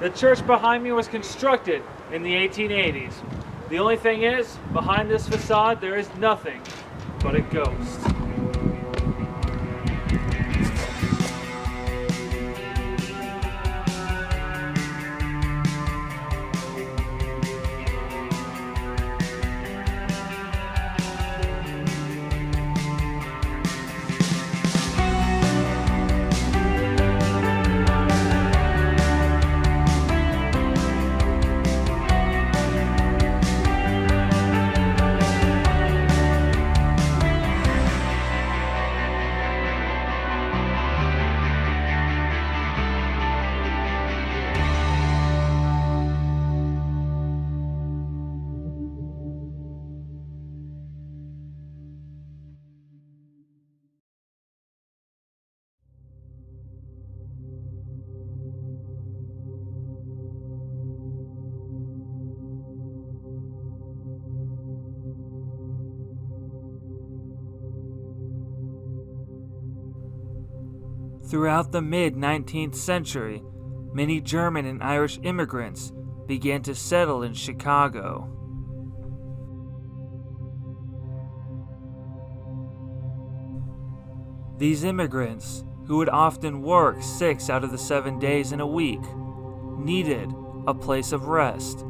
The church behind me was constructed in the 1880s. The only thing is, behind this facade there is nothing but a ghost. Throughout the mid-19th century, many German and Irish immigrants began to settle in Chicago. These immigrants, who would often work 6 out of the 7 days in a week, needed a place of rest,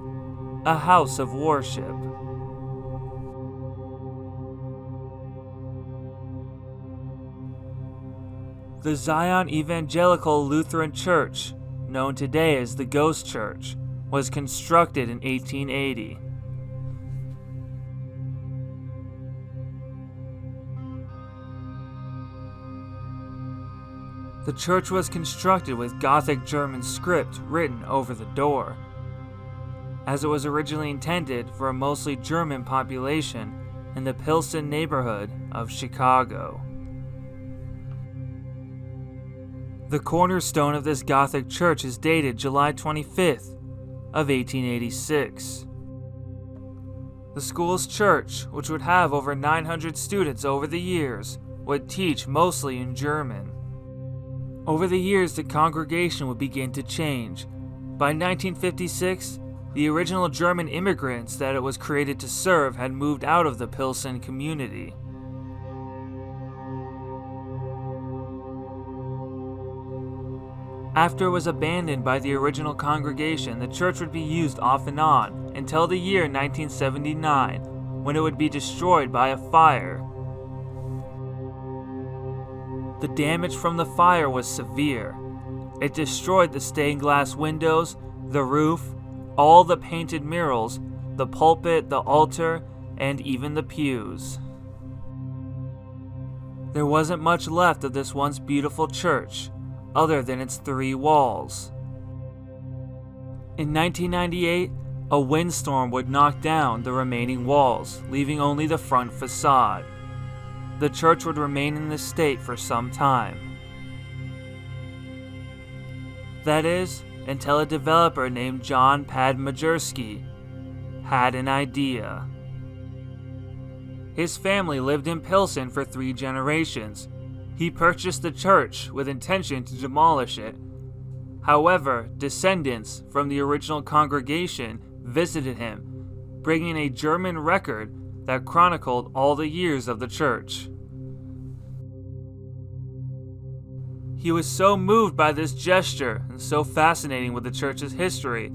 a house of worship. The Zion Evangelical Lutheran Church, known today as the Ghost Church, was constructed in 1880. The church was constructed with Gothic German script written over the door, as it was originally intended for a mostly German population in the Pilsen neighborhood of Chicago. The cornerstone of this Gothic church is dated July 25th of 1886. The school's church, which would have over 900 students over the years, would teach mostly in German. Over the years, the congregation would begin to change. By 1956, the original German immigrants that it was created to serve had moved out of the Pilsen community. After it was abandoned by the original congregation, the church would be used off and on until the year 1979, when it would be destroyed by a fire. The damage from the fire was severe. It destroyed the stained glass windows, the roof, all the painted murals, the pulpit, the altar, and even the pews. There wasn't much left of this once beautiful church, other than its 3 walls. In 1998, a windstorm would knock down the remaining walls, leaving only the front facade. The church would remain in this state for some time. That is, until a developer named John Padmajersky had an idea. His family lived in Pilsen for 3 generations. He purchased the church with intention to demolish it. However, descendants from the original congregation visited him, bringing a German record that chronicled all the years of the church. He was so moved by this gesture and so fascinating with the church's history,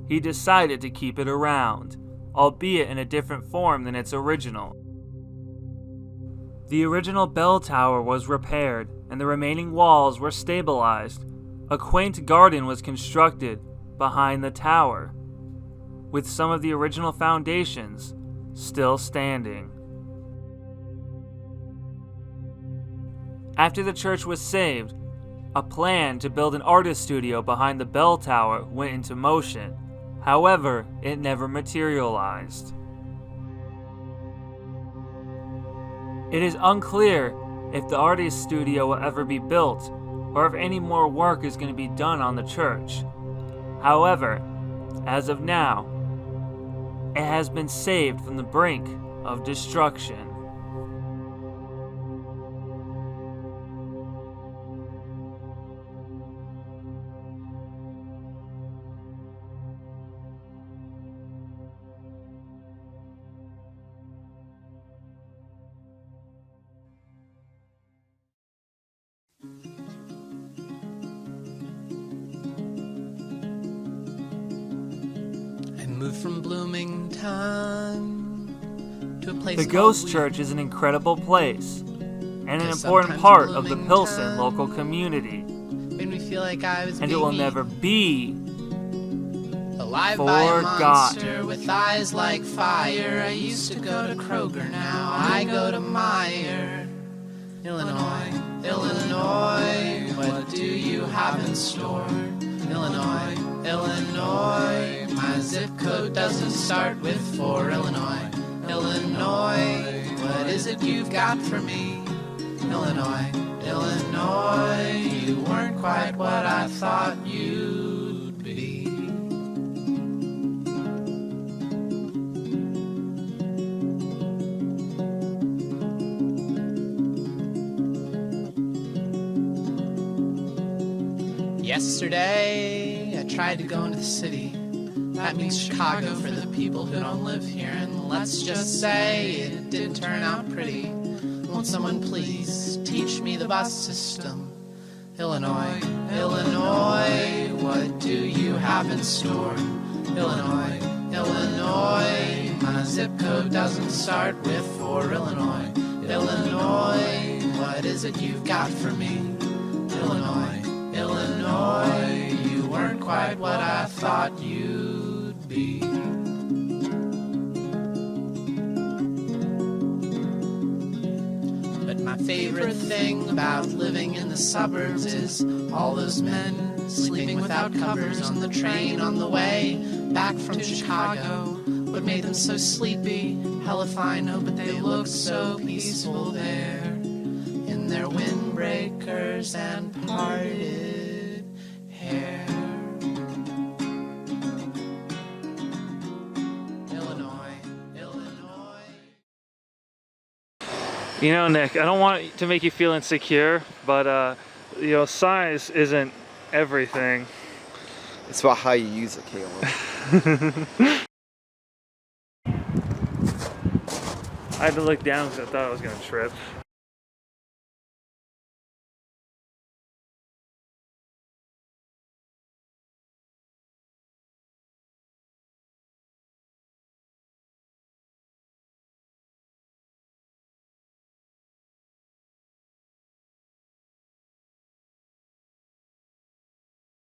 he decided to keep it around, albeit in a different form than its original. The original bell tower was repaired, and the remaining walls were stabilized. A quaint garden was constructed behind the tower, with some of the original foundations still standing. After the church was saved, a plan to build an artist studio behind the bell tower went into motion. However, it never materialized. It is unclear if the artist studio will ever be built, or if any more work is going to be done on the church. However, as of now, it has been saved from the brink of destruction. moved from Bloomington to a place The called Ghost Wheat. Church is an incredible place and an 'Cause important sometimes part in of the Bloomington, Pilsen local community, made me feel like I was and it will being never be alive by a forgot. monster with eyes like fire. I used to go to Kroger, now I go to Meyer. Illinois, Illinois, what do you have in store? Illinois, Illinois, my zip code doesn't start with 4. Illinois, Illinois, what is it you've got for me? Illinois, Illinois, you weren't quite what I thought you'd be. Yesterday, I tried to go into the city. That means Chicago for the people who don't live here. And let's just say it didn't turn out pretty. Won't someone please teach me the bus system? Illinois, Illinois, what do you have in store? Illinois, Illinois, my zip code doesn't start with 4. Illinois, Illinois, what is it you've got for me? Illinois, Illinois, you weren't quite what I thought you'd be. But my favorite thing about living in the suburbs is all those men sleeping without covers on the train on the way back from Chicago. What made them so sleepy? Hell if I know, but they looked so peaceful there in their windbreakers and parted hair. Illinois, Illinois. You know, Nick, I don't want to make you feel insecure, but size isn't everything. It's about how you use it, Caleb. I had to look down because I thought I was going to trip.